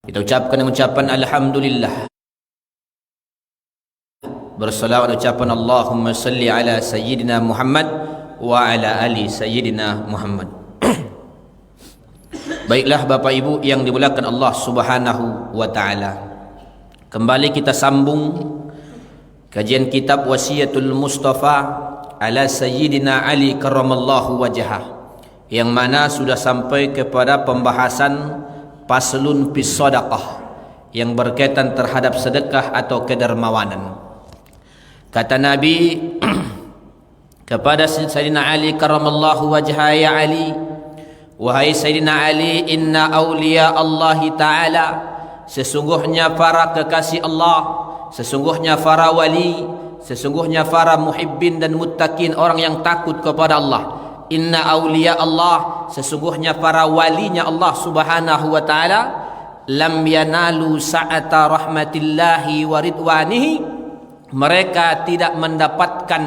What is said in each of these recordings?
Kita ucapkan ucapan Alhamdulillah. Bersalawat ucapan Allahumma salli ala Sayyidina Muhammad wa ala ali Sayyidina Muhammad. Baiklah Bapak Ibu yang dimuliakan Allah Subhanahu wa Ta'ala, kembali kita sambung kajian kitab Wasiyatul Mustafa ala Sayyidina Ali karramallahu wajhah, yang mana sudah sampai kepada pembahasan Faslun fis Shadaqah yang berkaitan terhadap sedekah atau kedermawanan. Kata Nabi kepada Sayyidina Ali karramallahu wajhah, ya Ali, wahai Sayyidina Ali, inna awliya Allah Ta'ala, sesungguhnya para kekasih Allah, sesungguhnya para wali, sesungguhnya para muhibbin dan muttaqin, orang yang takut kepada Allah. Inna awliya Allah, sesungguhnya para walinya Allah Subhanahu wa Ta'ala, lam yanalu sa'ata rahmatillahi wa ridwanihi, mereka tidak mendapatkan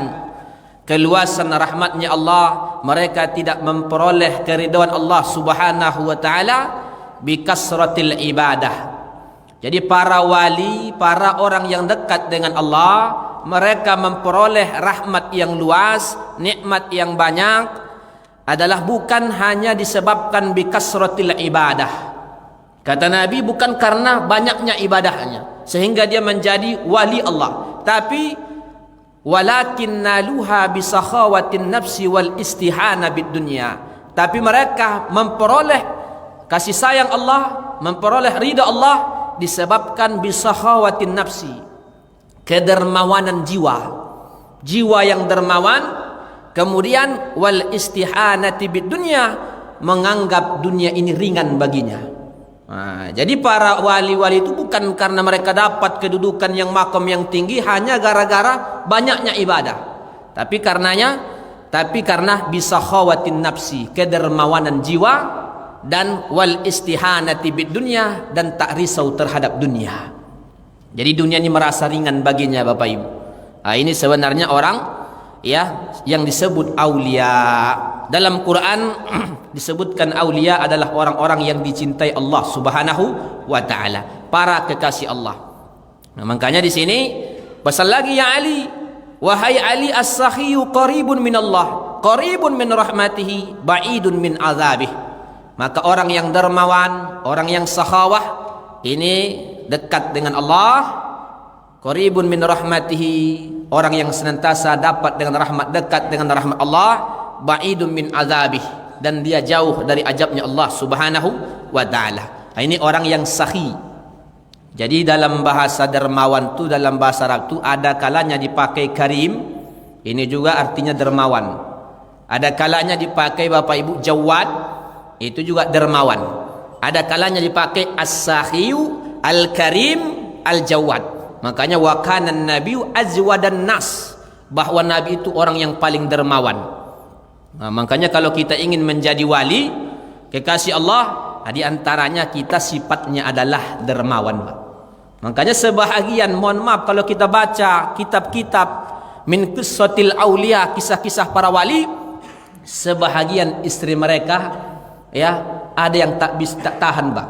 keluasan rahmatnya Allah, mereka tidak memperoleh keridhaan Allah Subhanahu wa Ta'ala bikasratil ibadah. Jadi para wali, para orang yang dekat dengan Allah, mereka memperoleh rahmat yang luas, nikmat yang banyak adalah bukan hanya disebabkan bikasratil ibadah. Kata Nabi, bukan karena banyaknya ibadahnya sehingga dia menjadi wali Allah, tapi walakin naluha bisakhawatin nafsi wal istihana bid dunya, tapi mereka memperoleh kasih sayang Allah, memperoleh ridha Allah disebabkan bisakhawatin nafsi, kedermawanan jiwa, jiwa yang dermawan. Kemudian wal istihanati bid dunya, menganggap dunia ini ringan baginya. Nah, jadi para wali-wali itu bukan karena mereka dapat kedudukan yang makam yang tinggi hanya gara-gara banyaknya ibadah, tapi karena bisa khawatin nafsi, kedermawanan jiwa, dan wal istihanati bid dunya, dan tak risau terhadap dunia. Jadi dunia ini merasa ringan baginya Bapak Ibu. Nah, ini sebenarnya orang yang disebut aulia. Dalam Quran disebutkan aulia adalah orang-orang yang dicintai Allah Subhanahu wa Ta'ala, para kekasih Allah. Nah, makanya di sini pasal lagi, ya Ali, wahai Ali, as-sakhiyu qaribun min Allah, qaribun min rahmatihi, ba'idun min azabih. Maka orang yang dermawan, orang yang sakhawah, ini dekat dengan Allah, qaribun min rahmatihi, orang yang senantiasa dapat dengan rahmat, dekat dengan rahmat Allah, ba'idun min azabih, dan dia jauh dari azabnya Allah Subhanahu wa Ta'ala. Ini orang yang sakhi. Jadi dalam bahasa dermawan itu, dalam bahasa Arab itu ada kalanya dipakai karim, ini juga artinya dermawan. Ada kalanya dipakai Bapak Ibu jawad, itu juga dermawan. Ada kalanya dipakai as-sakhiyu al-karim al-jawad. Makanya wa kana an-nabiyyu azwadan nas, bahwa Nabi itu orang yang paling dermawan. Nah, makanya kalau kita ingin menjadi wali kekasih Allah, di antaranya kita sifatnya adalah dermawan, Pak. Makanya sebahagian, mohon maaf, kalau kita baca kitab-kitab min qissatil aulia, kisah-kisah para wali, sebahagian istri mereka ada yang tak tahan, Pak.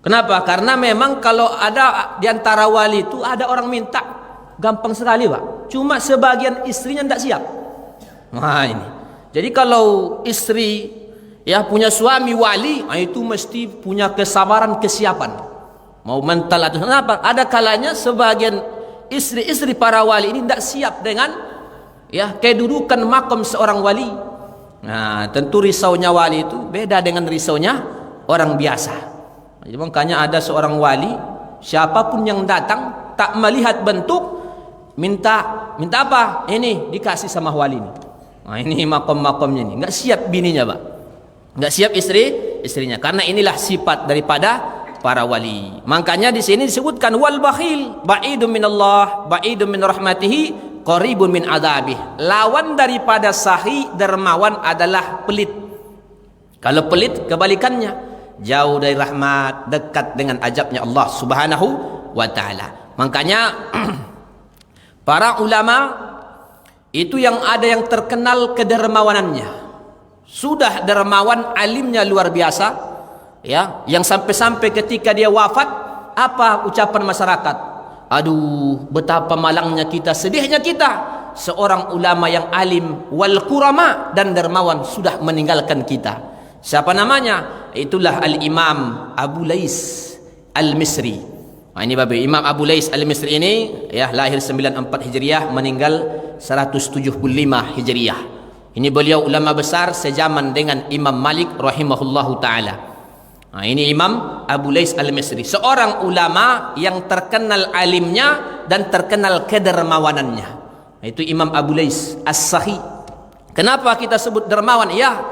Kenapa? Karena memang kalau ada di antara wali itu ada orang minta gampang sekali, Pak. Cuma sebagian istrinya tidak siap. Nah ini. Jadi kalau istri punya suami wali, itu mesti punya kesabaran, kesiapan. Mau mental atau kenapa? Ada kalanya sebagian istri-istri para wali ini tidak siap dengan kedudukan makam seorang wali. Nah, tentu risaunya wali itu beda dengan risaunya orang biasa. Jadi makanya ada seorang wali, siapapun yang datang tak melihat bentuk, minta apa? Ini dikasih sama wali ini. Nah, ini makom-makomnya ini. Enggak siap bininya, Pak. Enggak siap istrinya. Karena inilah sifat daripada para wali. Makanya di sini disebutkan wal bakhil ba'idun minallah, ba'idun min rahmatihi, qaribun min adzabih. Lawan daripada sahi, dermawan, adalah pelit. Kalau pelit kebalikannya, jauh dari rahmat, dekat dengan azabnya Allah Subhanahu wa Ta'ala. Makanya para ulama itu yang ada yang terkenal kedermawanannya, sudah dermawan, alimnya luar biasa, Ya, yang sampai-sampai ketika dia wafat, apa ucapan masyarakat? Aduh, betapa malangnya kita, sedihnya kita. Seorang ulama yang alim wal kurama dan dermawan sudah meninggalkan kita. Siapa namanya? Itulah Al-Imam Abu Lais Al-Misri. Ini babi Imam Abu Lais Al-Misri ini ya lahir 94 Hijriah, meninggal 175 Hijriah. Ini beliau ulama besar sejaman dengan Imam Malik rahimahullahu taala. Ini Imam Abu Lais Al-Misri, seorang ulama yang terkenal alimnya dan terkenal kedermawanannya. Itu Imam Abu Lais As-Sahi. Kenapa kita sebut dermawan? Ya,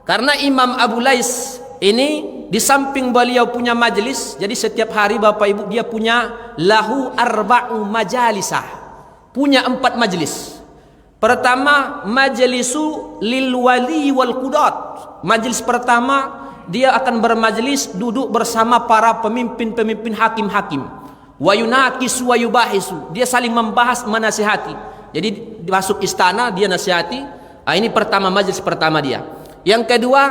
karena Imam Abu Lais ini di samping beliau punya majelis, jadi setiap hari Bapak Ibu dia punya lahu arba'u majalisah, punya 4 majelis. Pertama, majlisu lil wali wal qudat. Majelis pertama dia akan bermajlis duduk bersama para pemimpin-pemimpin hakim-hakim. Wa yunaqisu wa yubahisu. Dia saling membahas, menasihati. Jadi masuk istana dia nasihati. Ini pertama, majlis pertama dia. Yang kedua,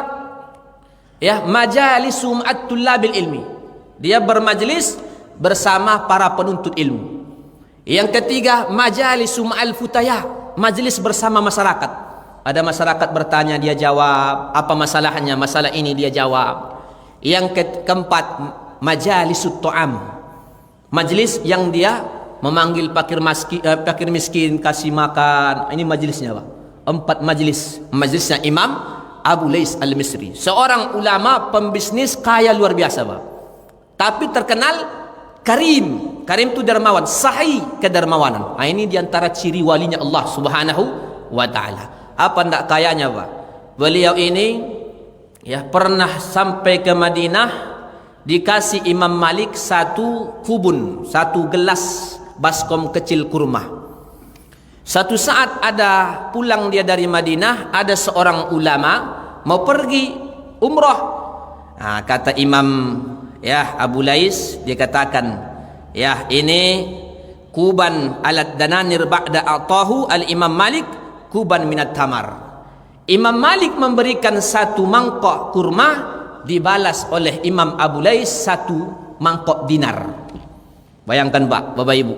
ya, majalisu ma'at tullabil ilmi. Dia bermajlis bersama para penuntut ilmu. Yang ketiga, majalisu ma'al futaya. Majlis bersama masyarakat. Ada masyarakat bertanya, dia jawab. Apa masalahnya? Masalah ini dia jawab. Yang keempat, majalisut to'am. Majlis yang dia memanggil fakir miskin, kasih makan. Ini majlisnya, Pak. 4 majlis. Majlisnya Imam Abu Lais Al-Misri, seorang ulama pembisnis kaya luar biasa, Pak. Tapi terkenal karim. Karim itu dermawan, sahih kedermawanan. Ini diantara ciri walinya Allah Subhanahu wa taala. Apa ndak kayanya, Pak? Beliau ini ya pernah sampai ke Madinah, dikasih Imam Malik 1 kubun, 1 gelas baskom kecil kurma. Satu saat ada pulang dia dari Madinah, ada seorang ulama mau pergi umrah. Kata Imam ya Abu Lais, dia katakan, ya ini kuban alat dananir ba'da atahu al-Imam Malik kuban minat tamar. Imam Malik memberikan 1 mangkok kurma, dibalas oleh Imam Abu Lais 1 mangkok dinar. Bayangkan, Pak, Bapak Ibu,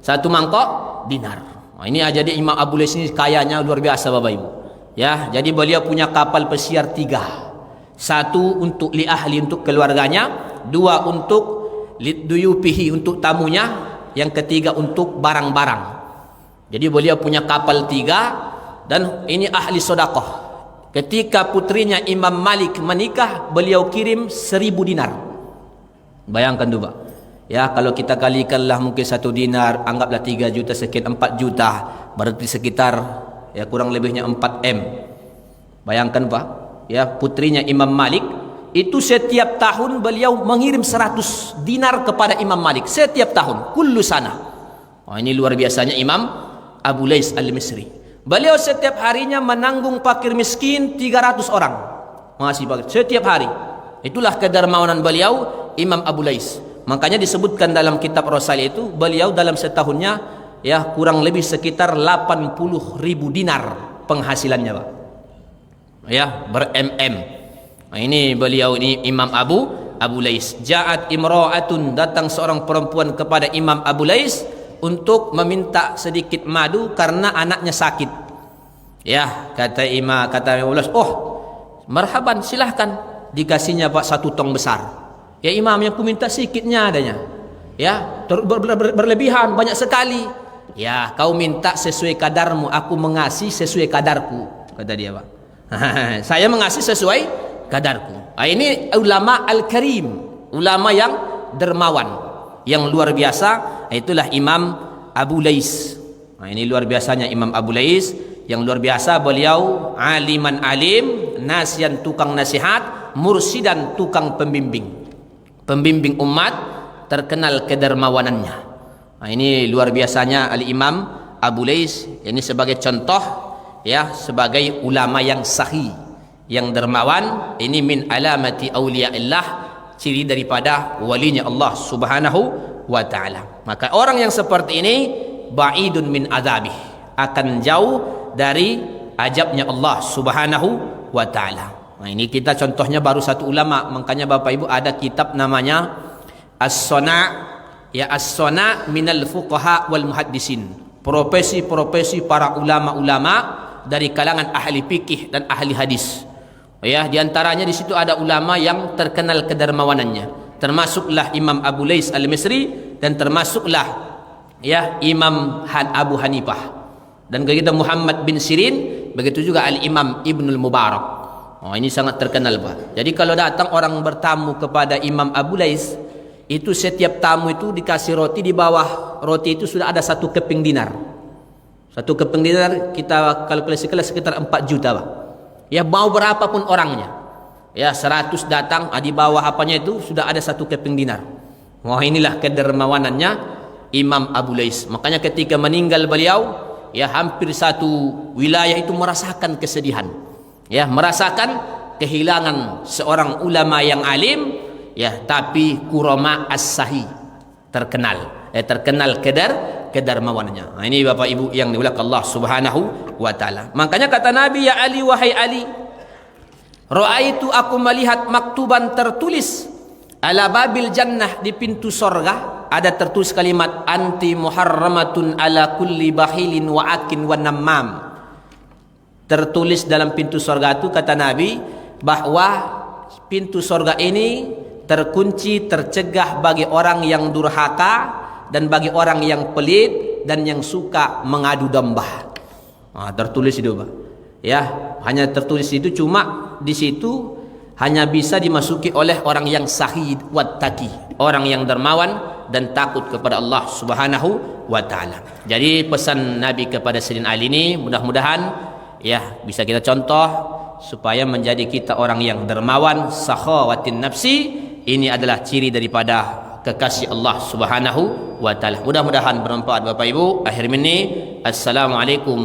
1 mangkok dinar. Ini jadi Imam Abu Lais ini kayanya luar biasa, Bapak Ibu. Ya, jadi beliau punya kapal pesiar 3. 1 untuk li ahli, untuk keluarganya. 2 untuk liduyupihi, untuk tamunya. Yang ketiga untuk barang-barang. Jadi beliau punya kapal 3. Dan ini ahli sedekah. Ketika putrinya Imam Malik menikah, beliau kirim 1000 dinar. Bayangkan tuh, Pak. Ya, kalau kita kalikanlah mungkin 1 dinar, anggaplah 3 juta sekian, 4 juta. Berarti sekitar ya kurang lebihnya 4 M. Bayangkan, Pak. Ya, putrinya Imam Malik itu setiap tahun beliau mengirim 100 dinar kepada Imam Malik. Setiap tahun, kullu sana. Ini luar biasanya Imam Abu Lais Al-Misri. Beliau setiap harinya menanggung fakir miskin 300 orang. Masih fakir setiap hari. Itulah kedermawanan beliau Imam Abu Lais. Makanya disebutkan dalam kitab Rasail itu, beliau dalam setahunnya ya kurang lebih sekitar 80.000 dinar penghasilannya, Pak. Ya, ber-MM. Ini beliau ini Imam Abu Lais. Ja'at imra'atun, datang seorang perempuan kepada Imam Abu Lais untuk meminta sedikit madu karena anaknya sakit. Ya, kata Imam Abu Lais, "Oh, marhaban, silahkan." Dikasihnya, Pak, 1 tong besar. Ya Imam, yang ku minta sedikitnya adanya. Ya, berlebihan banyak sekali. Ya, kau minta sesuai kadarmu, aku mengasih sesuai kadarku, kata dia, Pak. Saya mengasih sesuai kadarku. Ini ulama al-karim, ulama yang dermawan, yang luar biasa. Itulah Imam Abu Lais. Ini luar biasanya Imam Abu Lais, yang luar biasa beliau aliman alim, nasihan tukang nasihat, mursidan tukang pembimbing umat, terkenal kedermawanannya. Ini luar biasanya Al-Imam Abu Lais. Ini sebagai contoh ya, sebagai ulama yang sahih, yang dermawan. Ini min alamati auliyaillah, ciri daripada walinya Allah Subhanahu wa ta'ala. Maka orang yang seperti ini ba'idun min azabih, akan jauh dari azabnya Allah Subhanahu wa ta'ala. Nah, ini kita contohnya baru satu ulama, makanya Bapak Ibu ada kitab namanya As-Sona', ya As-Sona' minal fuqaha wal muhaddisin. Profesi-profesi para ulama-ulama dari kalangan ahli fikih dan ahli hadis. Ya, di antaranya di situ ada ulama yang terkenal kedermawanannya. Termasuklah Imam Abu Lais Al-Misri dan termasuklah ya Imam Abu Hanifah. Dan kita Muhammad bin Sirin, begitu juga Al-Imam Ibnul Mubarak. Oh, ini sangat terkenal, Pak. Jadi kalau datang orang bertamu kepada Imam Abu Lais, itu setiap tamu itu dikasih roti, di bawah roti itu sudah ada 1 keping dinar. 1 keping dinar kita kalkulasikan sekitar 4 juta, Pak. Ya, mau berapapun orangnya. Ya, 100 datang, di bawah apanya itu sudah ada 1 keping dinar. Wah, inilah kedermawanannya Imam Abu Lais. Makanya ketika meninggal beliau, ya hampir satu wilayah itu merasakan kesedihan. Ya, merasakan kehilangan seorang ulama yang alim, ya, tapi kurama as-sahi terkenal, terkenal kedermawanannya. Nah, ini Bapak Ibu yang dimuliakan Allah Subhanahu wa taala. Makanya kata Nabi, ya Ali, wahai Ali, ra'aitu, aku melihat maktuban tertulis ala babil jannah, di pintu sorga ada tertulis kalimat anti muharramatun ala kulli bahilin wa akin wa nammam. Tertulis dalam pintu sorga itu, kata Nabi, bahwa pintu sorga ini terkunci, tercegah bagi orang yang durhaka dan bagi orang yang pelit dan yang suka mengadu domba. Nah, tertulis itu, Pak. Ya, hanya tertulis itu, cuma di situ hanya bisa dimasuki oleh orang yang sahid wattaqi, orang yang dermawan dan takut kepada Allah Subhanahu wa taala. Jadi pesan Nabi kepada Sayyidina Ali ini mudah-mudahan ya bisa kita contoh supaya menjadi kita orang yang dermawan, sakhawatin nafsi. Ini adalah ciri daripada kekasih Allah Subhanahu wa taala. Mudah-mudahan bermanfaat Bapak Ibu. Akhir ini, assalamualaikum